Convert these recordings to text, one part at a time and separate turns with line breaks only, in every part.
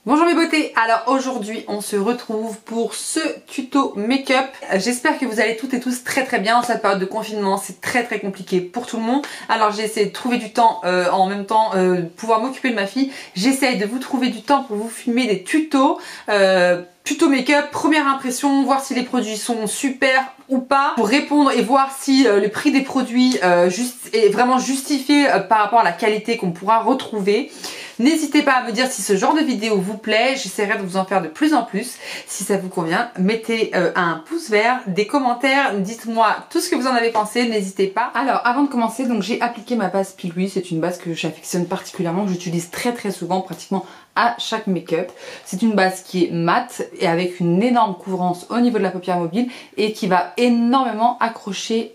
Bonjour mes beautés, alors aujourd'hui on se retrouve pour ce tuto make-up. J'espère que vous allez toutes et tous très bien en cette période de confinement, c'est très compliqué pour tout le monde. Alors j'ai essayé de trouver du temps en même temps pouvoir m'occuper de ma fille. J'essaye de vous trouver du temps pour vous filmer des tutos. Tuto make-up, première impression, voir si les produits sont super ou pas, pour répondre et voir si le prix des produits est vraiment justifié par rapport à la qualité qu'on pourra retrouver. N'hésitez pas à me dire si ce genre de vidéo vous plaît, j'essaierai de vous en faire de plus en plus. Si ça vous convient, mettez un pouce vert, des commentaires, dites-moi tout ce que vous en avez pensé, n'hésitez pas. Alors avant de commencer, donc j'ai appliqué ma base Pilui, c'est une base que j'affectionne particulièrement, que j'utilise très souvent, pratiquement à chaque make-up. C'est une base qui est mate et avec une énorme couvrance au niveau de la paupière mobile et qui va énormément accrocher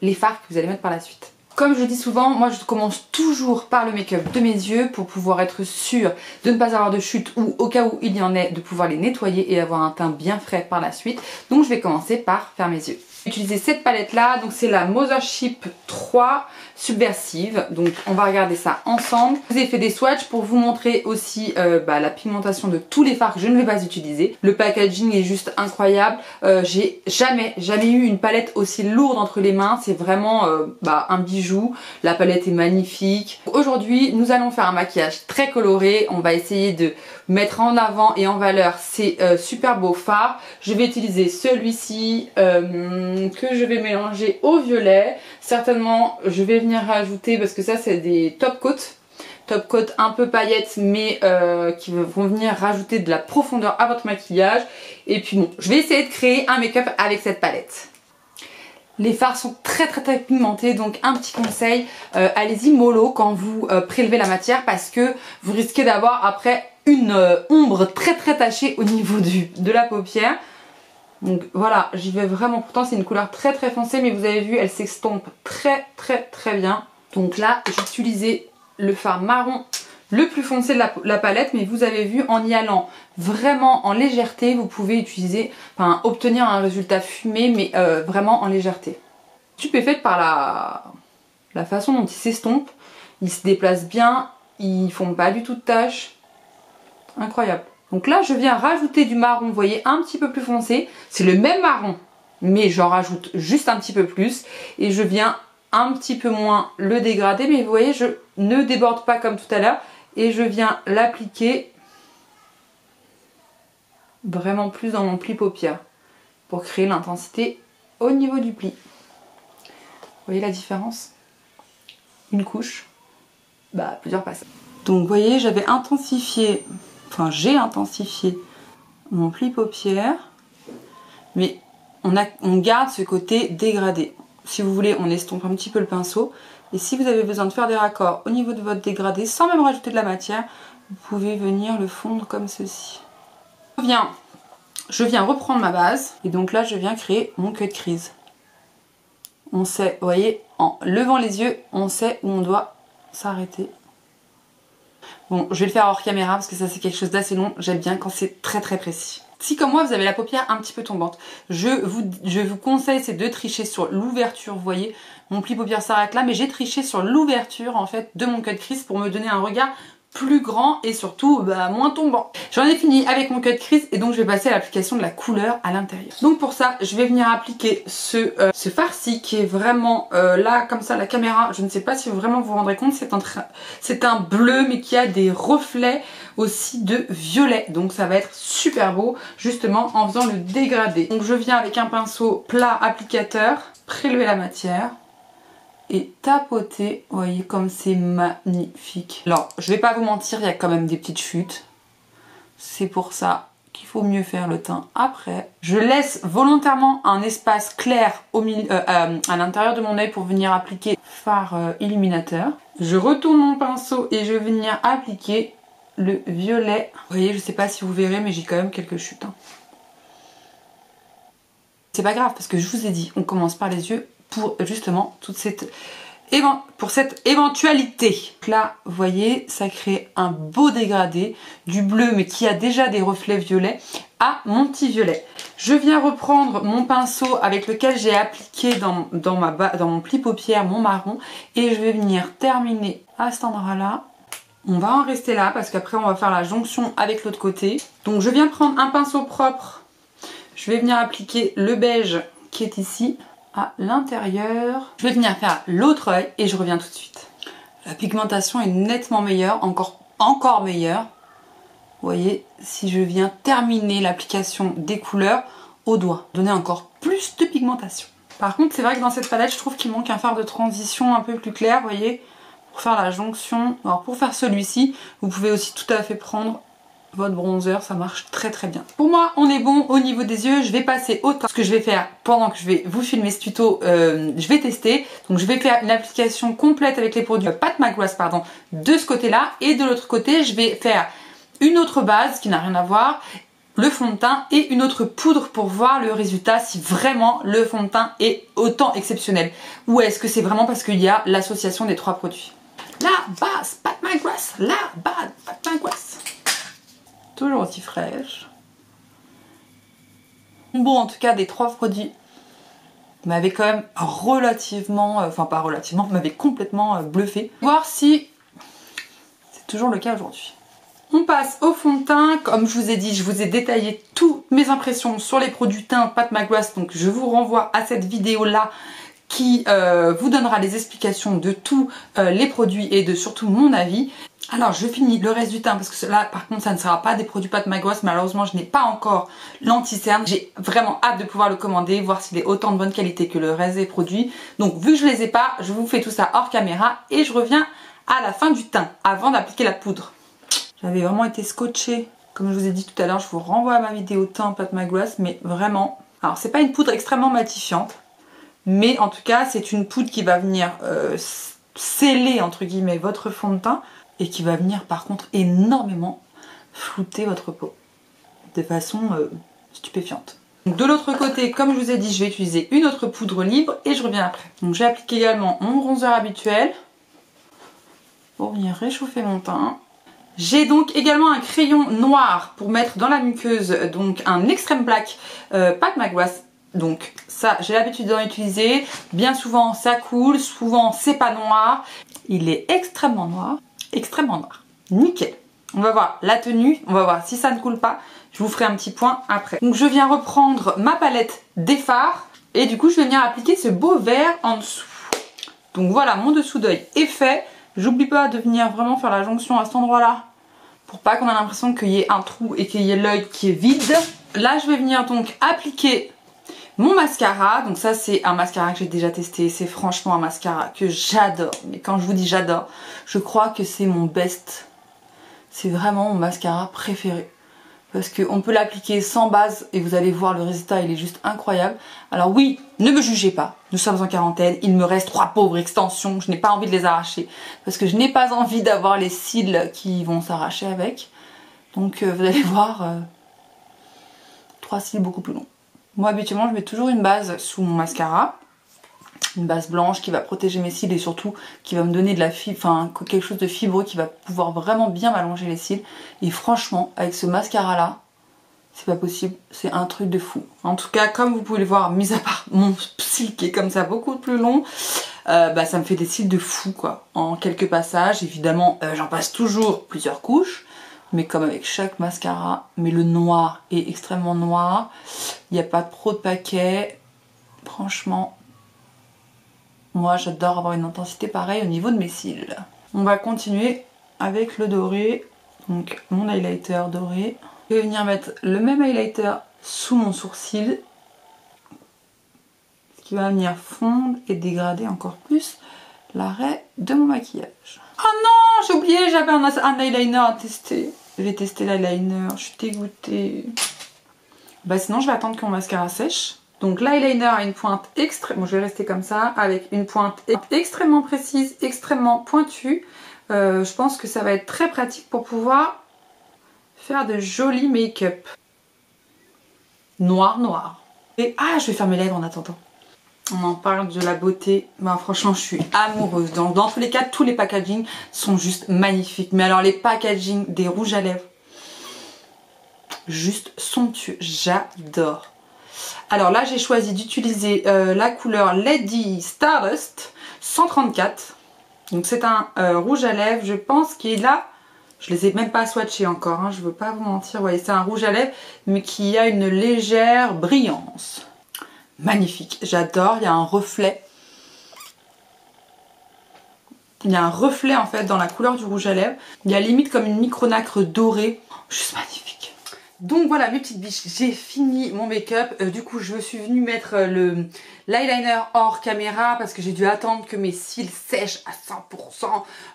les fards que vous allez mettre par la suite. Comme je dis souvent, moi je commence toujours par le make-up de mes yeux pour pouvoir être sûre de ne pas avoir de chute ou au cas où il y en ait, de pouvoir les nettoyer et avoir un teint bien frais par la suite. Donc je vais commencer par faire mes yeux. J'ai utilisé cette palette là, donc c'est la Mothership 3 Subversive, donc on va regarder ça ensemble. Je vous ai fait des swatchs pour vous montrer aussi la pigmentation de tous les fards que je ne vais pas utiliser. Le packaging est juste incroyable, j'ai jamais eu une palette aussi lourde entre les mains, c'est vraiment un bijou. La palette est magnifique. Aujourd'hui nous allons faire un maquillage très coloré, on va essayer de mettre en avant et en valeur ces super beaux fards. Je vais utiliser celui-ci que je vais mélanger au violet. Certainement je vais venir rajouter, parce que ça c'est des top coat un peu paillettes, mais qui vont venir rajouter de la profondeur à votre maquillage. Et puis bon, je vais essayer de créer un make-up avec cette palette. Les fards sont très pigmentés, donc un petit conseil, allez-y mollo quand vous prélevez la matière, parce que vous risquez d'avoir après une ombre très tachée au niveau de la paupière. Donc voilà, j'y vais vraiment, pourtant c'est une couleur très foncée, mais vous avez vu, elle s'estompe très bien. Donc là, j'ai utilisé le fard marron le plus foncé de la palette, mais vous avez vu, en y allant vraiment en légèreté, vous pouvez utiliser, obtenir un résultat fumé, mais vraiment en légèreté. Stupéfaite par la façon dont il s'estompe, il se déplace bien, ils font pas du tout de taches, incroyable. Donc là je viens rajouter du marron, vous voyez, un petit peu plus foncé, c'est le même marron, mais j'en rajoute juste un petit peu plus, et je viens un petit peu moins le dégrader, mais vous voyez, je ne déborde pas comme tout à l'heure, et je viens l'appliquer vraiment plus dans mon pli paupière pour créer l'intensité au niveau du pli. Vous voyez la différence? Une couche, plusieurs passages. Donc vous voyez, j'ai intensifié mon pli paupière, mais on garde ce côté dégradé. Si vous voulez, on estompe un petit peu le pinceau. Et si vous avez besoin de faire des raccords au niveau de votre dégradé, sans même rajouter de la matière, vous pouvez venir le fondre comme ceci. Je viens reprendre ma base, et donc là je viens créer mon cut crease. On sait, vous voyez, en levant les yeux, on sait où on doit s'arrêter. Bon, je vais le faire hors caméra parce que ça c'est quelque chose d'assez long, j'aime bien quand c'est très précis. Si comme moi vous avez la paupière un petit peu tombante, je vous conseille c'est de tricher sur l'ouverture, vous voyez, mon pli paupière s'arrête là, mais j'ai triché sur l'ouverture en fait de mon cut crease pour me donner un regard plus grand et surtout moins tombant. J'en ai fini avec mon cut crease et donc je vais passer à l'application de la couleur à l'intérieur. Donc pour ça je vais venir appliquer ce farci qui est vraiment là comme ça, la caméra, je ne sais pas si vous vous rendrez compte, c'est un bleu mais qui a des reflets aussi de violet, donc ça va être super beau justement en faisant le dégradé. Donc je viens avec un pinceau plat applicateur prélever la matière et tapoter, vous voyez comme c'est magnifique. Alors je vais pas vous mentir, il y a quand même des petites chutes, c'est pour ça qu'il faut mieux faire le teint après. Je laisse volontairement un espace clair à l'intérieur de mon œil pour venir appliquer fard illuminateur. Je retourne mon pinceau et je vais venir appliquer le violet. Vous voyez, je sais pas si vous verrez, mais j'ai quand même quelques chutes. C'est pas grave parce que je vous ai dit, on commence par les yeux pour justement cette éventualité. Donc là, vous voyez, ça crée un beau dégradé du bleu mais qui a déjà des reflets violets à mon petit violet. Je viens reprendre mon pinceau avec lequel j'ai appliqué dans mon pli paupière mon marron et je vais venir terminer à cet endroit là On va en rester là parce qu'après on va faire la jonction avec l'autre côté. Donc je viens prendre un pinceau propre. Je vais venir appliquer le beige qui est ici à l'intérieur. Je vais venir faire l'autre œil et je reviens tout de suite. La pigmentation est nettement meilleure, encore meilleure. Vous voyez, si je viens terminer l'application des couleurs au doigt, donner encore plus de pigmentation. Par contre, c'est vrai que dans cette palette, je trouve qu'il manque un fard de transition un peu plus clair, vous voyez, pour faire la jonction. Alors pour faire celui-ci, vous pouvez aussi tout à fait prendre votre bronzer, ça marche très très bien. Pour moi, on est bon au niveau des yeux. Je vais passer au teint. Ce que je vais faire pendant que je vais vous filmer ce tuto, je vais tester. Donc je vais faire une application complète avec les produits Pat McGrath, pardon, de ce côté-là. Et de l'autre côté, je vais faire une autre base qui n'a rien à voir, le fond de teint et une autre poudre pour voir le résultat, si vraiment le fond de teint est autant exceptionnel. Ou est-ce que c'est vraiment parce qu'il y a l'association des trois produits. La base Pat McGrath, la base Pat McGrath. Toujours aussi fraîche. Bon, en tout cas, des trois produits m'avait quand même relativement, enfin pas relativement, m'avait complètement bluffé. Voir si c'est toujours le cas aujourd'hui. On passe au fond de teint. Comme je vous ai dit, je vous ai détaillé toutes mes impressions sur les produits teints Pat McGrath. Donc je vous renvoie à cette vidéo là qui vous donnera les explications de tous les produits et de surtout mon avis. Alors je finis le reste du teint parce que là par contre ça ne sera pas des produits Pat McGrath. Malheureusement je n'ai pas encore l'anti-cerne. J'ai vraiment hâte de pouvoir le commander, voir s'il est autant de bonne qualité que le reste des produits. Donc vu que je les ai pas, je vous fais tout ça hors caméra et je reviens à la fin du teint avant d'appliquer la poudre. J'avais vraiment été scotchée, comme je vous ai dit tout à l'heure, je vous renvoie à ma vidéo teint Pat McGrath, mais vraiment, alors c'est pas une poudre extrêmement matifiante, mais en tout cas c'est une poudre qui va venir sceller entre guillemets votre fond de teint et qui va venir par contre énormément flouter votre peau de façon stupéfiante. Donc, de l'autre côté, comme je vous ai dit, je vais utiliser une autre poudre libre et je reviens après. Donc j'applique également mon bronzer habituel pour venir réchauffer mon teint. J'ai donc également un crayon noir pour mettre dans la muqueuse, donc un extrême black Pat McGrath. Donc ça, j'ai l'habitude d'en utiliser. Bien souvent, ça coule. Souvent, c'est pas noir. Il est extrêmement noir. Extrêmement noir. Nickel. On va voir la tenue. On va voir si ça ne coule pas. Je vous ferai un petit point après. Donc je viens reprendre ma palette des fards. Et du coup, je vais venir appliquer ce beau vert en dessous. Donc voilà, mon dessous d'œil est fait. J'oublie pas de venir vraiment faire la jonction à cet endroit-là. Pour pas qu'on ait l'impression qu'il y ait un trou et qu'il y ait l'œil qui est vide. Là, je vais venir donc appliquer mon mascara. Donc ça, c'est un mascara que j'ai déjà testé. C'est franchement un mascara que j'adore. Mais quand je vous dis j'adore, je crois que c'est mon best. C'est vraiment mon mascara préféré. Parce qu'on peut l'appliquer sans base et vous allez voir le résultat, il est juste incroyable. Alors oui, ne me jugez pas, nous sommes en quarantaine, il me reste 3 pauvres extensions, je n'ai pas envie de les arracher. Parce que je n'ai pas envie d'avoir les cils qui vont s'arracher avec. Donc vous allez voir, 3 cils beaucoup plus longs. Moi habituellement je mets toujours une base sous mon mascara. Une base blanche qui va protéger mes cils et surtout qui va me donner de la fibre, enfin quelque chose de fibreux qui va pouvoir vraiment bien m'allonger les cils. Et franchement, avec ce mascara là, c'est pas possible, c'est un truc de fou. En tout cas, comme vous pouvez le voir, mis à part mon cil qui est comme ça beaucoup plus long, ça me fait des cils de fou quoi. En quelques passages, évidemment, j'en passe toujours plusieurs couches. Mais comme avec chaque mascara, mais le noir est extrêmement noir, il n'y a pas trop de paquets, franchement. Moi j'adore avoir une intensité pareille au niveau de mes cils. On va continuer avec le doré. Donc mon highlighter doré. Je vais venir mettre le même highlighter sous mon sourcil. Ce qui va venir fondre et dégrader encore plus l'arrêt de mon maquillage. Oh non, j'ai oublié, j'avais un eyeliner à tester. J'ai testé l'eyeliner, je suis dégoûtée. Sinon je vais attendre que mon mascara sèche. Donc l'eyeliner a une pointe extrêmement, bon, je vais rester comme ça, avec une pointe extrêmement précise, extrêmement pointue. Je pense que ça va être très pratique pour pouvoir faire de jolis make-up. Noir. Et je vais faire mes lèvres en attendant. On en parle de la beauté, franchement je suis amoureuse. Dans tous les cas, tous les packagings sont juste magnifiques. Mais alors les packagings des rouges à lèvres, juste somptueux, j'adore. Alors là j'ai choisi d'utiliser la couleur Lady Stardust 134. Donc c'est un rouge à lèvres, je pense qu'il a Je les ai même pas swatchés encore, hein, je veux pas vous mentir. Vous voyez, c'est un rouge à lèvres mais qui a une légère brillance. Magnifique, j'adore, il y a un reflet. Il y a un reflet en fait dans la couleur du rouge à lèvres. Il y a limite comme une micro-nacre dorée. Juste magnifique. Donc voilà mes petites biches, j'ai fini mon make-up. Du coup je me suis venue mettre l'eyeliner hors caméra parce que j'ai dû attendre que mes cils sèchent à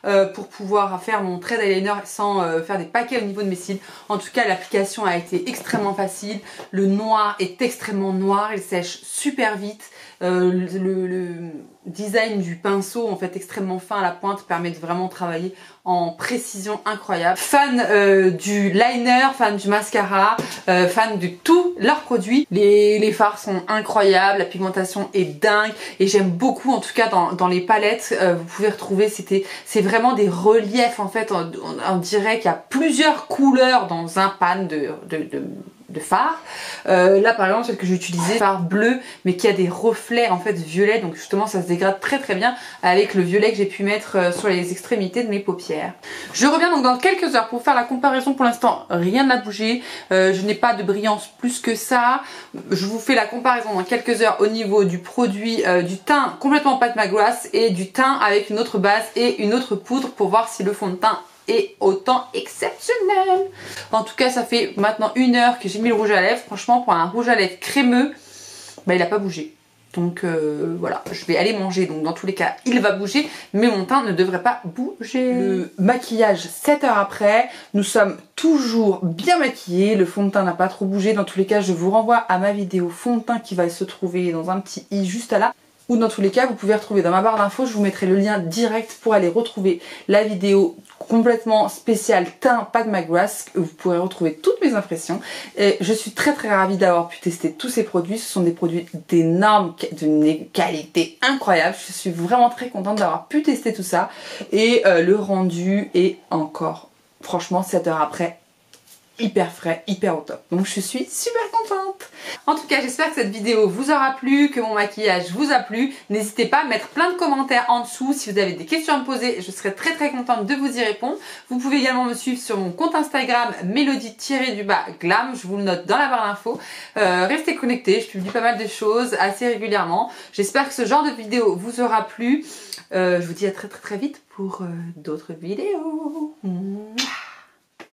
100% pour pouvoir faire mon trait d'eyeliner sans faire des paquets au niveau de mes cils. En tout cas l'application a été extrêmement facile. Le noir est extrêmement noir, il sèche super vite. Le design du pinceau en fait extrêmement fin à la pointe permet de vraiment travailler en précision incroyable. Fan du liner, fan du mascara, fan de tous leurs produits. Les fards sont incroyables, la pigmentation est dingue et j'aime beaucoup en tout cas dans les palettes vous pouvez retrouver, c'est vraiment des reliefs en fait, on dirait qu'il y a plusieurs couleurs dans un pan de fard. Là par exemple celle que j'ai utilisée, fard bleu mais qui a des reflets en fait violets, donc justement ça se dégrade très très bien avec le violet que j'ai pu mettre sur les extrémités de mes paupières. Je reviens donc dans quelques heures pour faire la comparaison. Pour l'instant rien n'a bougé, je n'ai pas de brillance plus que ça. Je vous fais la comparaison dans quelques heures au niveau du produit du teint complètement Pat McGrath et du teint avec une autre base et une autre poudre pour voir si le fond de teint est autant exceptionnel. En tout cas ça fait maintenant 1 heure que j'ai mis le rouge à lèvres. Franchement pour un rouge à lèvres crémeux bah, il n'a pas bougé. Donc voilà, je vais aller manger, donc dans tous les cas il va bouger, mais mon teint ne devrait pas bouger. Le maquillage 7 heures après, nous sommes toujours bien maquillés, le fond de teint n'a pas trop bougé. Dans tous les cas je vous renvoie à ma vidéo fond de teint qui va se trouver dans un petit i juste là. Ou dans tous les cas vous pouvez retrouver dans ma barre d'infos, je vous mettrai le lien direct pour aller retrouver la vidéo complètement spéciale teint Pat McGrath où vous pourrez retrouver toutes mes impressions. Et je suis très ravie d'avoir pu tester tous ces produits. Ce sont des produits d'une qualité incroyable. Je suis vraiment très contente d'avoir pu tester tout ça et le rendu est encore franchement 7 heures après hyper frais, hyper au top. Donc je suis super contente. En tout cas j'espère que cette vidéo vous aura plu, que mon maquillage vous a plu. N'hésitez pas à mettre plein de commentaires en dessous si vous avez des questions à me poser, je serai très contente de vous y répondre. Vous pouvez également me suivre sur mon compte Instagram Mélodie-glam, je vous le note dans la barre d'infos. Restez connectés, je publie pas mal de choses assez régulièrement. J'espère que ce genre de vidéo vous aura plu. Je vous dis à très vite pour d'autres vidéos.